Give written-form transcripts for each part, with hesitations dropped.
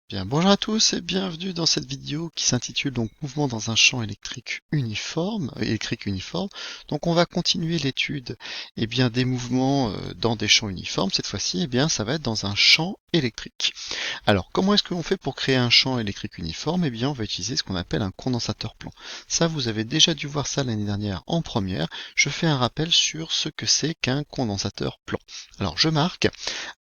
Bien, bonjour à tous et bienvenue dans cette vidéo qui s'intitule donc Mouvement dans un champ électrique uniforme, Donc on va continuer l'étude des mouvements dans des champs uniformes. Cette fois-ci, ça va être dans un champ électrique. Alors, comment est-ce qu'on fait pour créer un champ électrique uniforme? On va utiliser ce qu'on appelle un condensateur plan. Ça, vous avez déjà dû voir ça l'année dernière en première. Je fais un rappel sur ce que c'est qu'un condensateur plan. Alors, je marque.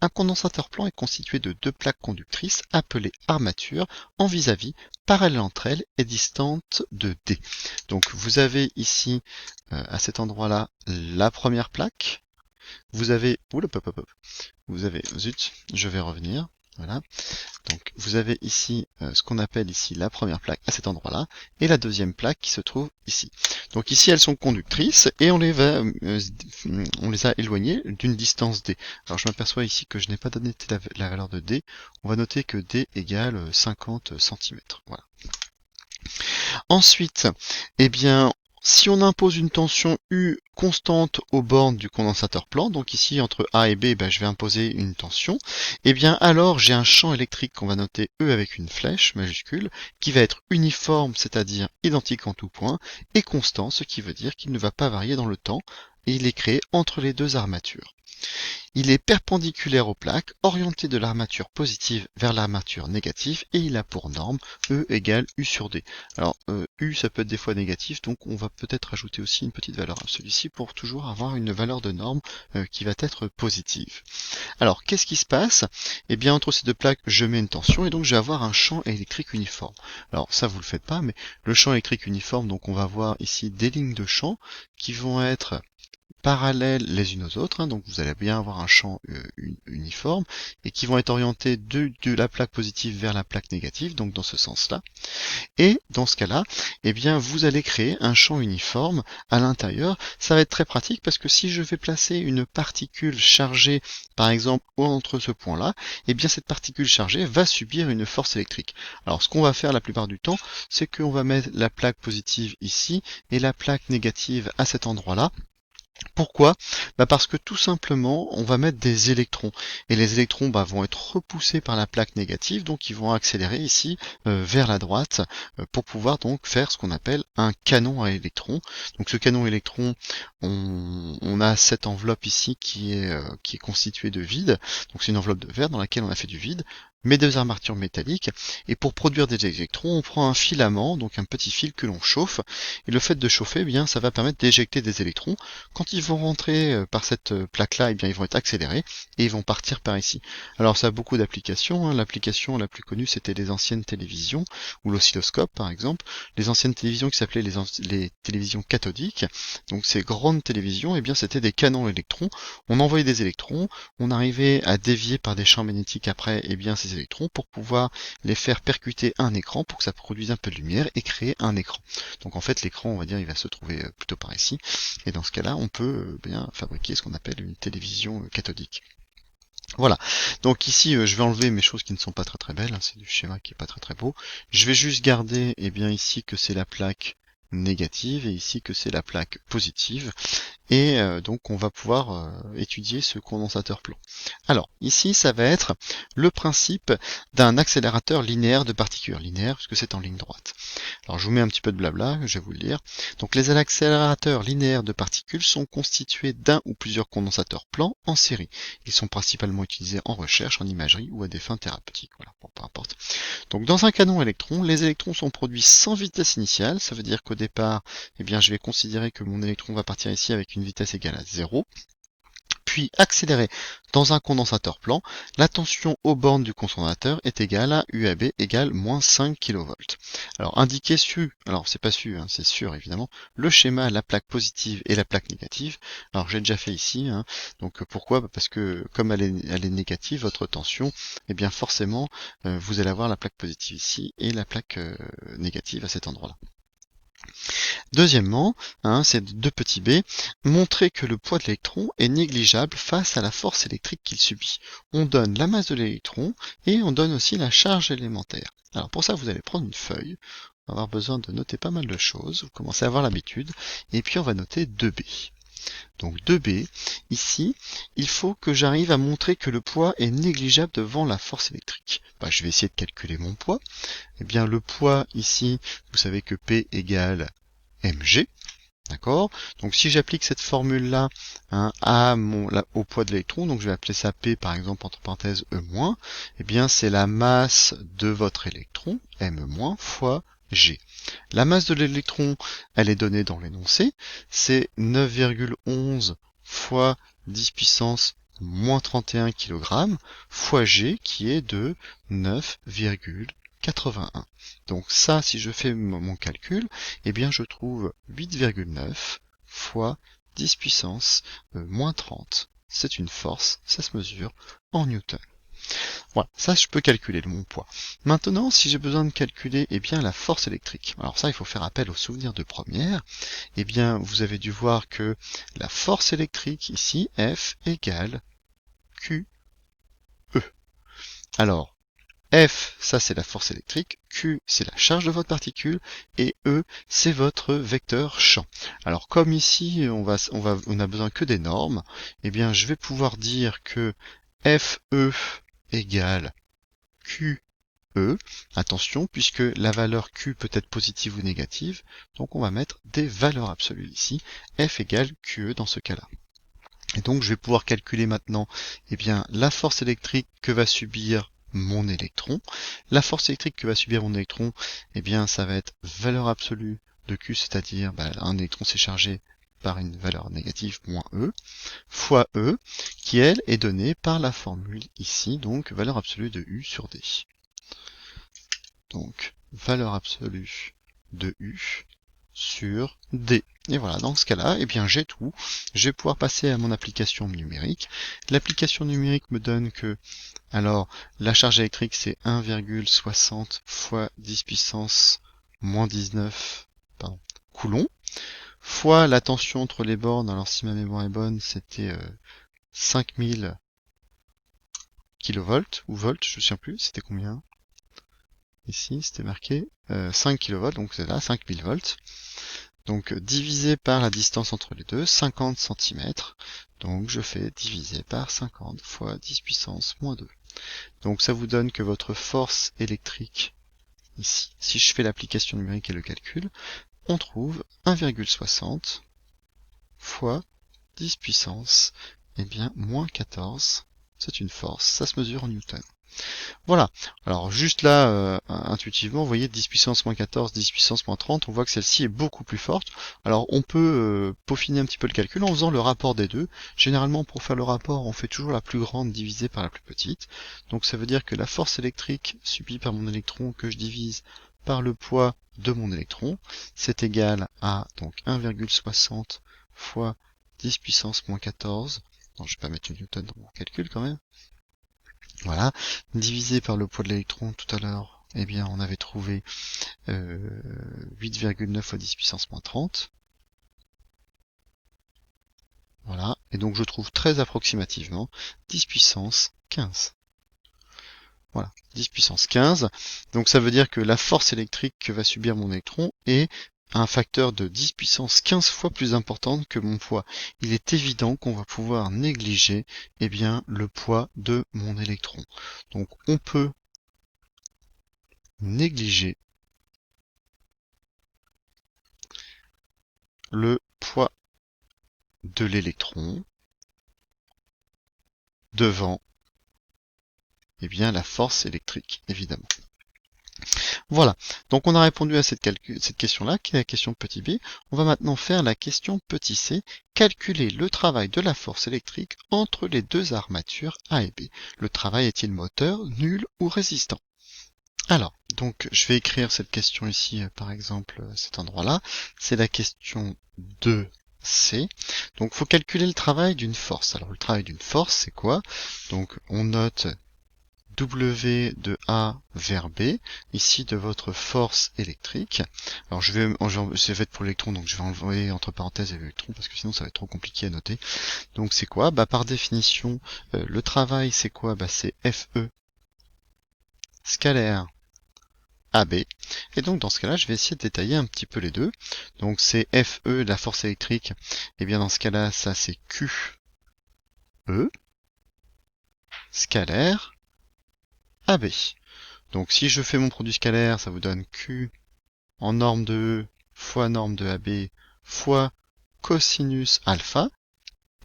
Un condensateur plan est constitué de deux plaques conductrices appelées armatures en vis-à-vis, parallèles entre elles et distantes de D. Donc vous avez ici, à cet endroit-là, la première plaque. Vous avez... Oula, hop, hop, hop. Vous avez... Zut, je vais revenir. Voilà. Donc vous avez ici ce qu'on appelle ici la première plaque à cet endroit-là et la deuxième plaque qui se trouve ici. Donc ici elles sont conductrices et on les a éloignées d'une distance D. Alors je m'aperçois ici que je n'ai pas donné la valeur de D. On va noter que D égale 50 cm. Voilà. Ensuite, si on impose une tension U constante aux bornes du condensateur plan, donc ici entre A et B, je vais imposer une tension, alors j'ai un champ électrique qu'on va noter E avec une flèche majuscule, qui va être uniforme, c'est-à-dire identique en tout point, et constant, ce qui veut dire qu'il ne va pas varier dans le temps, et il est créé entre les deux armatures. Il est perpendiculaire aux plaques, orienté de l'armature positive vers l'armature négative, et il a pour norme E égale U sur D. Alors, U, ça peut être des fois négatif, donc on va peut-être ajouter aussi une petite valeur à celui-ci pour toujours avoir une valeur de norme qui va être positive. Alors, qu'est-ce qui se passe? Entre ces deux plaques, je mets une tension, et donc je vais avoir un champ électrique uniforme. Alors, ça, vous le faites pas, mais le champ électrique uniforme, donc on va voir ici des lignes de champ qui vont être parallèles les unes aux autres, donc vous allez bien avoir un champ uniforme, et qui vont être orientés de la plaque positive vers la plaque négative, donc dans ce sens-là. Et dans ce cas-là, vous allez créer un champ uniforme à l'intérieur. Ça va être très pratique parce que si je vais placer une particule chargée, par exemple, entre ce point-là, cette particule chargée va subir une force électrique. Alors ce qu'on va faire la plupart du temps, c'est qu'on va mettre la plaque positive ici et la plaque négative à cet endroit-là. Pourquoi? Parce que tout simplement, on va mettre des électrons. Et les électrons vont être repoussés par la plaque négative, donc ils vont accélérer ici vers la droite pour pouvoir donc faire ce qu'on appelle un canon à électrons. Donc ce canon à électrons, on a cette enveloppe ici qui est constituée de vide. Donc c'est une enveloppe de verre dans laquelle on a fait du vide, mais deux armatures métalliques. Et pour produire des électrons, on prend un filament, donc un petit fil que l'on chauffe. Et le fait de chauffer, ça va permettre d'éjecter des électrons. Quand ils vont rentrer par cette plaque-là, ils vont être accélérés et ils vont partir par ici. Alors ça a beaucoup d'applications. L'application la plus connue, c'était les anciennes télévisions ou l'oscilloscope par exemple. Les anciennes télévisions qui s'appelaient les télévisions cathodiques. Donc ces grandes télévisions, c'était des canons à électrons. On envoyait des électrons, on arrivait à dévier par des champs magnétiques après ces électrons pour pouvoir les faire percuter un écran pour que ça produise un peu de lumière et créer un écran. Donc en fait l'écran, on va dire, il va se trouver plutôt par ici. Et dans ce cas-là, on peut bien fabriquer ce qu'on appelle une télévision cathodique. Voilà, donc ici je vais enlever mes choses qui ne sont pas très très belles, c'est du schéma qui est pas très très beau. Je vais juste garder ici que c'est la plaque négative et ici que c'est la plaque positive. Et donc on va pouvoir étudier ce condensateur plan. Alors ici ça va être le principe d'un accélérateur linéaire de particules, linéaire puisque c'est en ligne droite. Alors je vous mets un petit peu de blabla, je vais vous le dire. Donc les accélérateurs linéaires de particules sont constitués d'un ou plusieurs condensateurs plans en série. Ils sont principalement utilisés en recherche, en imagerie ou à des fins thérapeutiques. Voilà, bon, peu importe. Donc dans un canon électron, les électrons sont produits sans vitesse initiale, ça veut dire qu'au départ, je vais considérer que mon électron va partir ici avec une vitesse égale à 0. Puis accéléré dans un condensateur plan, la tension aux bornes du condensateur est égale à UAB égale moins 5 kV. Alors indiquez alors c'est pas c'est sûr évidemment, le schéma, la plaque positive et la plaque négative. Alors j'ai déjà fait ici, donc pourquoi? Parce que comme elle est négative, votre tension, forcément vous allez avoir la plaque positive ici et la plaque négative à cet endroit-là. Deuxièmement, c'est 2 petits b, montrer que le poids de l'électron est négligeable face à la force électrique qu'il subit. On donne la masse de l'électron et on donne aussi la charge élémentaire. Alors pour ça, vous allez prendre une feuille, on va avoir besoin de noter pas mal de choses, vous commencez à avoir l'habitude, et puis on va noter 2b. Donc 2B, ici, il faut que j'arrive à montrer que le poids est négligeable devant la force électrique. Je vais essayer de calculer mon poids. Eh bien, le poids ici, vous savez que P égale mg. D'accord? Donc si j'applique cette formule-là au poids de l'électron, donc je vais appeler ça P par exemple entre parenthèses E-, eh bien c'est la masse de votre électron, M- fois G. La masse de l'électron, elle est donnée dans l'énoncé, c'est 9,11 fois 10 puissance moins 31 kg fois G qui est de 9,81. Donc ça, si je fais mon calcul, eh bien je trouve 8,9 fois 10 puissance moins 30. C'est une force, ça se mesure en newton. Voilà, ça je peux calculer mon poids. Maintenant, si j'ai besoin de calculer bien la force électrique, alors ça il faut faire appel au souvenir de première, bien vous avez dû voir que la force électrique ici, F égale QE. Alors, F, ça c'est la force électrique, Q c'est la charge de votre particule, et E c'est votre vecteur champ. Alors comme ici on a besoin que des normes, bien je vais pouvoir dire que FE égale QE. Attention, puisque la valeur Q peut être positive ou négative, donc on va mettre des valeurs absolues ici, F égale QE dans ce cas-là. Et donc je vais pouvoir calculer maintenant bien, la force électrique que va subir mon électron. La force électrique que va subir mon électron, bien ça va être valeur absolue de Q, c'est-à-dire un électron s'est chargé par une valeur négative moins E, fois E, qui elle est donnée par la formule ici, donc valeur absolue de U sur D. Donc valeur absolue de U sur D. Et voilà, dans ce cas-là, bien j'ai tout. Je vais pouvoir passer à mon application numérique. L'application numérique me donne que, alors, la charge électrique c'est 1,60 fois 10 puissance moins 19 coulombs, fois la tension entre les bornes, alors si ma mémoire est bonne, c'était 5000 kV ou volts, je ne sais plus, c'était combien? Ici, c'était marqué 5 kV, donc c'est là, 5000 volts. Donc divisé par la distance entre les deux, 50 cm. Donc je fais diviser par 50 fois 10 puissance moins 2. Donc ça vous donne que votre force électrique, ici, si je fais l'application numérique et le calcul, on trouve 1,60 fois 10 puissance, moins 14. C'est une force, ça se mesure en newton. Voilà, alors juste là, intuitivement, vous voyez 10 puissance moins 14, 10 puissance moins 30, on voit que celle-ci est beaucoup plus forte. Alors on peut peaufiner un petit peu le calcul en faisant le rapport des deux. Généralement pour faire le rapport, on fait toujours la plus grande divisée par la plus petite. Donc ça veut dire que la force électrique subie par mon électron que je divise par le poids de mon électron, c'est égal à donc 1,60 fois 10 puissance moins 14. Non, je vais pas mettre une newton dans mon calcul quand même. Voilà, divisé par le poids de l'électron tout à l'heure, on avait trouvé 8,9 fois 10 puissance moins 30. Voilà, et donc je trouve très approximativement 10 puissance 15. Voilà, 10 puissance 15. Donc ça veut dire que la force électrique que va subir mon électron est un facteur de 10 puissance 15 fois plus importante que mon poids. Il est évident qu'on va pouvoir négliger le poids de mon électron. Donc on peut négliger le poids de l'électron devant la force électrique, évidemment. Voilà, donc on a répondu à cette question-là, qui est la question petit b. On va maintenant faire la question petit c, calculer le travail de la force électrique entre les deux armatures A et B. Le travail est-il moteur, nul ou résistant? Alors, donc je vais écrire cette question ici, par exemple, cet endroit-là. C'est la question 2C. Donc, il faut calculer le travail d'une force. Alors, le travail d'une force, c'est quoi? Donc, on note W de A vers B, ici de votre force électrique. Alors, c'est fait pour l'électron, donc je vais enlever entre parenthèses l'électron, parce que sinon ça va être trop compliqué à noter. Donc, c'est quoi? Par définition, le travail, c'est quoi? C'est FE scalaire AB. Et donc dans ce cas-là, je vais essayer de détailler un petit peu les deux. Donc c'est FE, la force électrique. Et bien dans ce cas-là, ça c'est QE, scalaire, AB. Donc si je fais mon produit scalaire, ça vous donne Q en norme de E fois norme de AB fois cosinus alpha,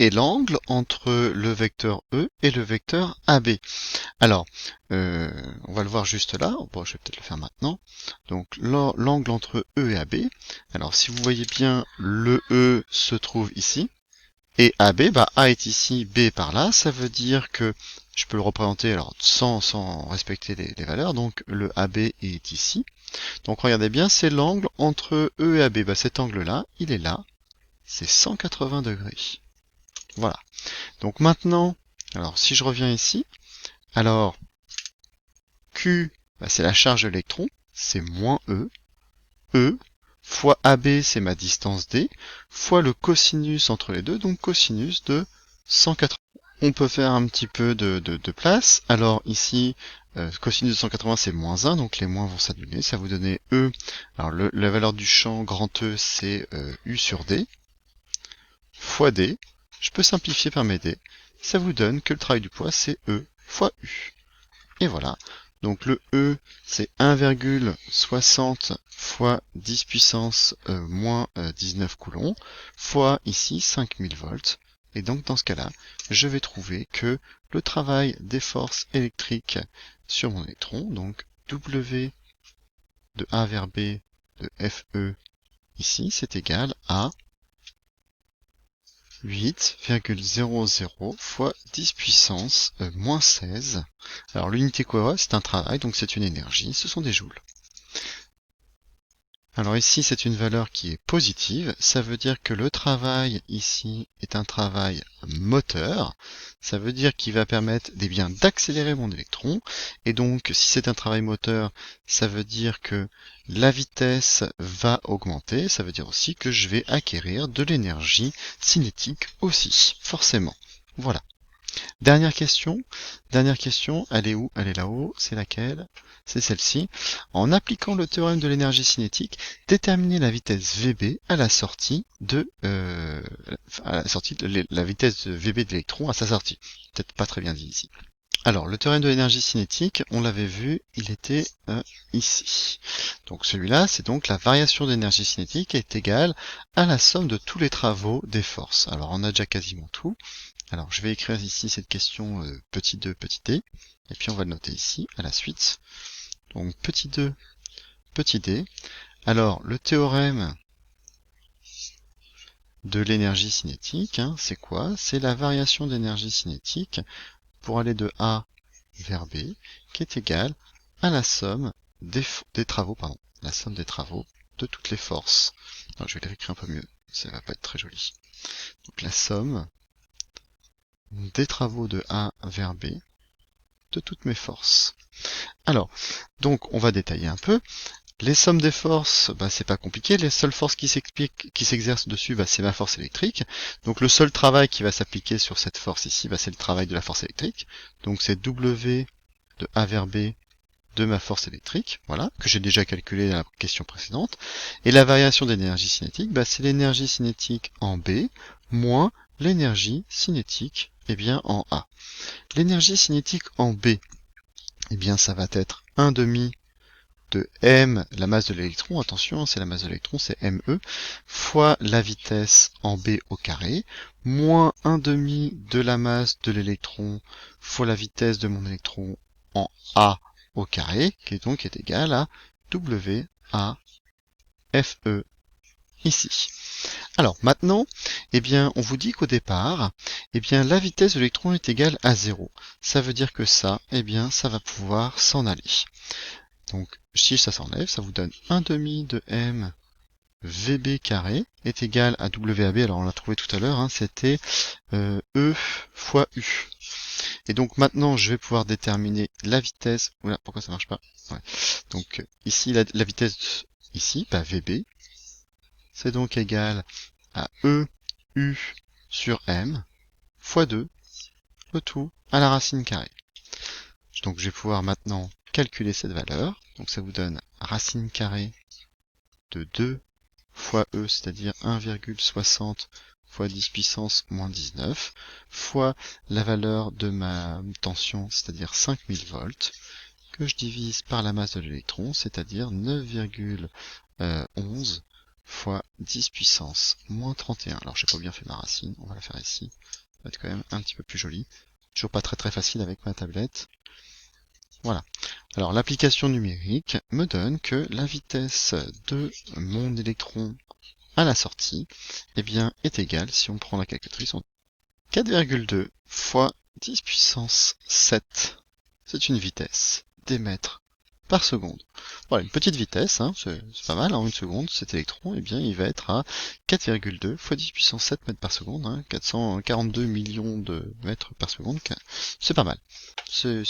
et l'angle entre le vecteur E et le vecteur AB. Alors, on va le voir juste là. Bon, je vais peut-être le faire maintenant. Donc, l'angle entre E et AB. Alors, si vous voyez bien, le E se trouve ici. Et AB, bah, A est ici, B est par là. Ça veut dire que je peux le représenter alors sans respecter les valeurs. Donc, le AB est ici. Donc, regardez bien, c'est l'angle entre E et AB. Bah, cet angle-là, il est là. C'est 180 degrés. Voilà. Donc maintenant, alors si je reviens ici, alors Q, bah, c'est la charge de l'électron, c'est moins E. E fois AB, c'est ma distance D, fois le cosinus entre les deux, donc cosinus de 180. On peut faire un petit peu de place. Alors ici, cosinus de 180, c'est moins 1, donc les moins vont s'annuler. Ça va vous donner E. Alors la valeur du champ grand E, c'est U sur D, fois D. Je peux simplifier par mes D. Ça vous donne que le travail du poids, c'est E fois U. Et voilà. Donc le E, c'est 1,60 fois 10 puissance moins 19 coulombs, fois ici 5000 volts. Et donc dans ce cas-là, je vais trouver que le travail des forces électriques sur mon électron, donc W de A vers B de FE ici, c'est égal à 8,00 fois 10 puissance moins 16. Alors l'unité quoi, c'est un travail, donc c'est une énergie, ce sont des joules. Alors ici, c'est une valeur qui est positive. Ça veut dire que le travail ici est un travail moteur. Ça veut dire qu'il va permettre bien d'accélérer mon électron. Et donc, si c'est un travail moteur, ça veut dire que la vitesse va augmenter. Ça veut dire aussi que je vais acquérir de l'énergie cinétique aussi, forcément. Voilà. Dernière question, elle est où? Elle est là-haut, c'est laquelle? C'est celle-ci. En appliquant le théorème de l'énergie cinétique, déterminez la vitesse VB à la sortie de la vitesse de VB de l'électron à sa sortie. Peut-être pas très bien dit ici. Alors, le théorème de l'énergie cinétique, on l'avait vu, il était ici. Donc celui-là, c'est donc la variation d'énergie cinétique est égale à la somme de tous les travaux des forces. Alors, on a déjà quasiment tout. Alors, je vais écrire ici cette question petit 2, petit d, et puis on va le noter ici, à la suite. Donc, petit 2, petit d. Alors, le théorème de l'énergie cinétique, hein, c'est quoi? C'est la variation d'énergie cinétique pour aller de A vers B, qui est égale à la somme des travaux, la somme des travaux de toutes les forces. Alors, je vais l'écrire un peu mieux, ça va pas être très joli. Donc, la somme des travaux de A vers B de toutes mes forces. Alors, donc on va détailler un peu. Les sommes des forces, bah, c'est pas compliqué. Les seules forces qui s'exercent dessus, bah, c'est ma force électrique. Donc le seul travail qui va s'appliquer sur cette force ici, bah, c'est le travail de la force électrique. Donc c'est W de A vers B de ma force électrique, voilà, que j'ai déjà calculé dans la question précédente. Et la variation d'énergie cinétique, bah, c'est l'énergie cinétique en B moins l'énergie cinétique en A. L'énergie cinétique en B, ça va être 1 demi de m, la masse de l'électron, attention, c'est la masse de l'électron, c'est me, fois la vitesse en B au carré, moins 1 demi de la masse de l'électron fois la vitesse de mon électron en A au carré, qui est égal à W A FE ici. Alors maintenant, on vous dit qu'au départ, la vitesse de l'électron est égale à 0. Ça veut dire que ça, ça va pouvoir s'en aller. Donc si ça s'enlève, ça vous donne 1 demi de m VB carré est égal à WAB. Alors on l'a trouvé tout à l'heure, hein, c'était E fois U. Et donc maintenant, je vais pouvoir déterminer la vitesse. Oula, pourquoi ça marche pas? Ouais. Donc ici, la vitesse ici, VB, c'est donc égal à E, U sur M, fois 2, le tout à la racine carrée. Donc je vais pouvoir maintenant calculer cette valeur. Donc ça vous donne racine carrée de 2 fois E, c'est-à-dire 1,60 fois 10 puissance moins 19, fois la valeur de ma tension, c'est-à-dire 5000 volts, que je divise par la masse de l'électron, c'est-à-dire 9,11 fois 10 puissance moins 31. Alors j'ai pas bien fait ma racine, on va la faire ici, ça va être quand même un petit peu plus joli. Toujours pas très facile avec ma tablette. Voilà. Alors l'application numérique me donne que la vitesse de mon électron à la sortie, eh bien, est égale, si on prend la calculatrice, 4,2 fois 10 puissance 7. C'est une vitesse des mètres par seconde. Voilà, une petite vitesse, hein, c'est pas mal, en une seconde, cet électron, eh bien, il va être à 4,2 fois 10 puissance 7 mètres par seconde, hein, 442 millions de mètres par seconde, c'est pas mal. C'est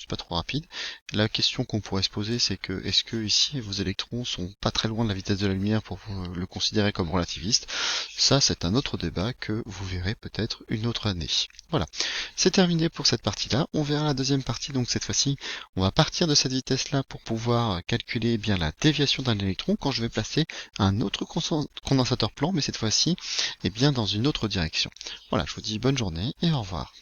pas trop rapide. La question qu'on pourrait se poser, c'est que, est-ce que ici, vos électrons sont pas très loin de la vitesse de la lumière pour le considérer comme relativiste? Ça, c'est un autre débat que vous verrez peut-être une autre année. Voilà. C'est terminé pour cette partie-là. On verra la deuxième partie, donc cette fois-ci, on va partir de cette vitesse-là pour pouvoir calculer bien la déviation d'un électron quand je vais placer un autre condensateur plan, mais cette fois-ci, eh bien dans une autre direction. Voilà, je vous dis bonne journée et au revoir.